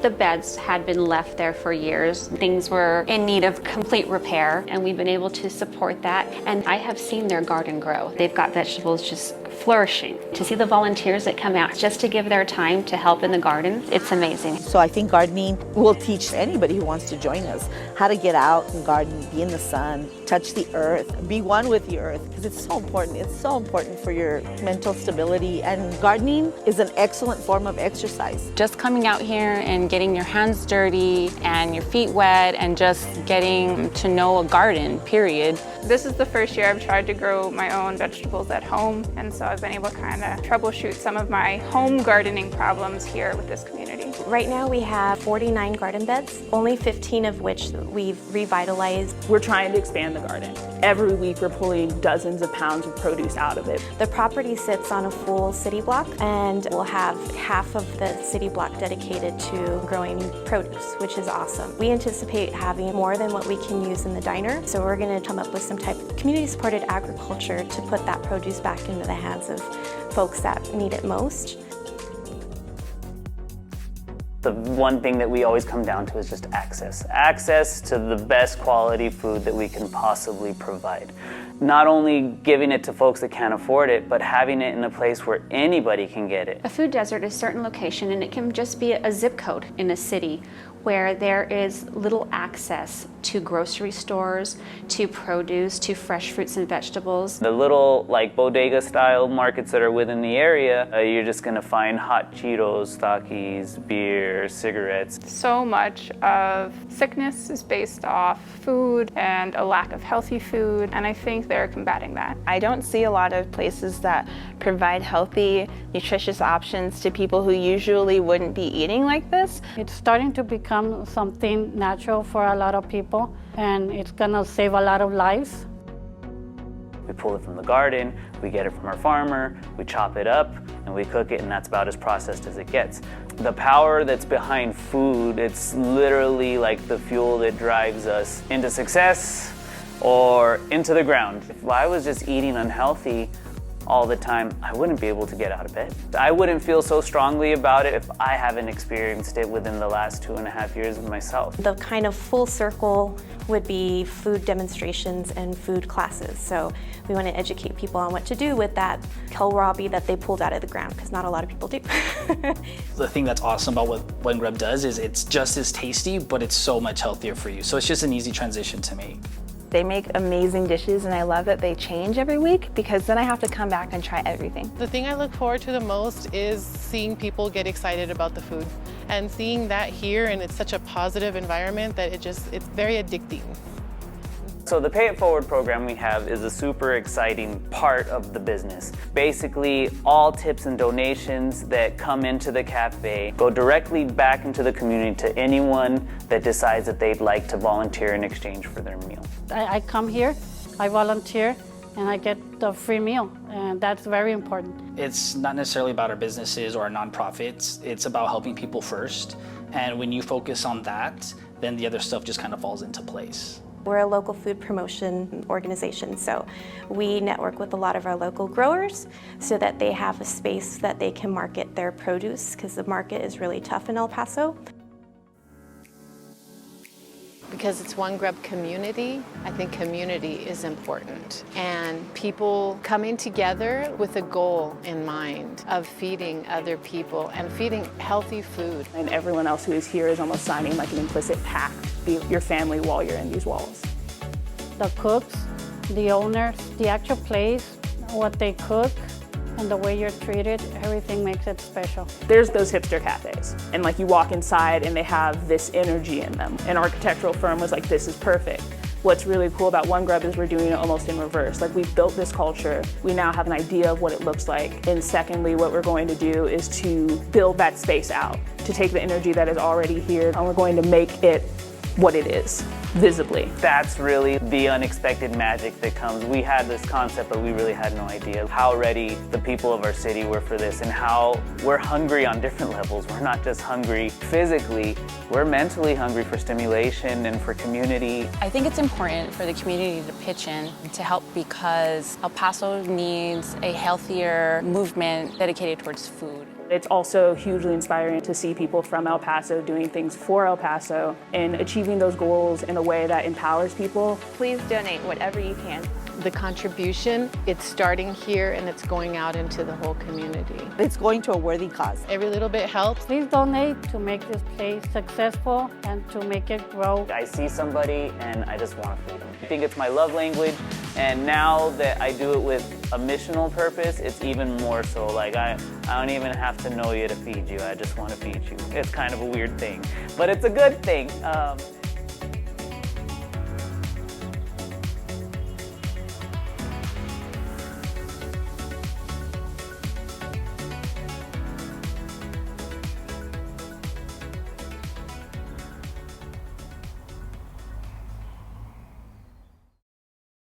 The beds had been left there for years. Things were in need of complete repair, and we've been able to support that. And I have seen their garden grow. They've got vegetables just flourishing. To see the volunteers that come out just to give their time to help in the garden, it's amazing. So I think gardening will teach anybody who wants to join us how to get out and garden, be in the sun, touch the earth, be one with the earth, because it's so important. It's so important for your mental stability, and gardening is an excellent form of exercise. Just coming out here and getting your hands dirty and your feet wet and just getting to know a garden, period. This is the first year I've tried to grow my own vegetables at home, and so I've been able to kind of troubleshoot some of my home gardening problems here with this community. Right now we have 49 garden beds, only 15 of which we've revitalized. We're trying to expand the garden. Every week we're pulling dozens of pounds of produce out of it. The property sits on a full city block, and we'll have half of the city block dedicated to growing produce, which is awesome. We anticipate having more than what we can use in the diner, so we're going to come up with some type of community-supported agriculture to put that produce back into the hands of folks that need it most. The one thing that we always come down to is just access. Access to the best quality food that we can possibly provide. Not only giving it to folks that can't afford it, but having it in a place where anybody can get it. A food desert is a certain location, and it can just be a zip code in a city where there is little access to grocery stores, to produce, to fresh fruits and vegetables. The little bodega style markets that are within the area, you're just gonna find hot Cheetos, Takis, beer, cigarettes. So much of sickness is based off food and a lack of healthy food, and I think they're combating that. I don't see a lot of places that provide healthy, nutritious options to people who usually wouldn't be eating like this. It's starting to become something natural for a lot of people, and it's gonna save a lot of lives. We pull it from the garden, we get it from our farmer, we chop it up, and we cook it, and that's about as processed as it gets. The power that's behind food, it's literally like the fuel that drives us into success or into the ground. If I was just eating unhealthy all the time, I wouldn't be able to get out of bed. I wouldn't feel so strongly about it if I haven't experienced it within the last 2.5 years of myself. The kind of full circle would be food demonstrations and food classes. So we want to educate people on what to do with that kohlrabi that they pulled out of the ground, because not a lot of people do. The thing that's awesome about what One Grub does is it's just as tasty, but it's so much healthier for you. So it's just an easy transition to make. They make amazing dishes, and I love that they change every week, because then I have to come back and try everything. The thing I look forward to the most is seeing people get excited about the food, and seeing that here, and it's such a positive environment that it's very addicting. So the Pay It Forward program we have is a super exciting part of the business. Basically, all tips and donations that come into the cafe go directly back into the community to anyone that decides that they'd like to volunteer in exchange for their meal. I come here, I volunteer, and I get the free meal, and that's very important. It's not necessarily about our businesses or our nonprofits, it's about helping people first. And when you focus on that, then the other stuff just kind of falls into place. We're a local food promotion organization, so we network with a lot of our local growers so that they have a space that they can market their produce, because the market is really tough in El Paso. Because it's One Grub community, I think community is important. And people coming together with a goal in mind of feeding other people and feeding healthy food. And everyone else who is here is almost signing like an implicit pact to be your family while you're in these walls. The cooks, the owners, the actual place, what they cook, and the way you're treated, everything makes it special. There's those hipster cafes, and you walk inside and they have this energy in them. An architectural firm was like, this is perfect. What's really cool about One Grub is we're doing it almost in reverse. We've built this culture, we now have an idea of what it looks like. And secondly, what we're going to do is to build that space out, to take the energy that is already here, and we're going to make it what it is, visibly. That's really the unexpected magic that comes. We had this concept, but we really had no idea how ready the people of our city were for this, and how we're hungry on different levels. We're not just hungry physically, we're mentally hungry for stimulation and for community. I think it's important for the community to pitch in to help, because El Paso needs a healthier movement dedicated towards food. It's also hugely inspiring to see people from El Paso doing things for El Paso and achieving those goals in a way that empowers people. Please donate whatever you can. The contribution, it's starting here and it's going out into the whole community. It's going to a worthy cause. Every little bit helps. Please donate to make this place successful and to make it grow. I see somebody and I just want to feed them. I think it's my love language, and now that I do it with a missional purpose, it's even more so. Like I don't even have to know you to feed you. I just want to feed you. It's kind of a weird thing, but it's a good thing.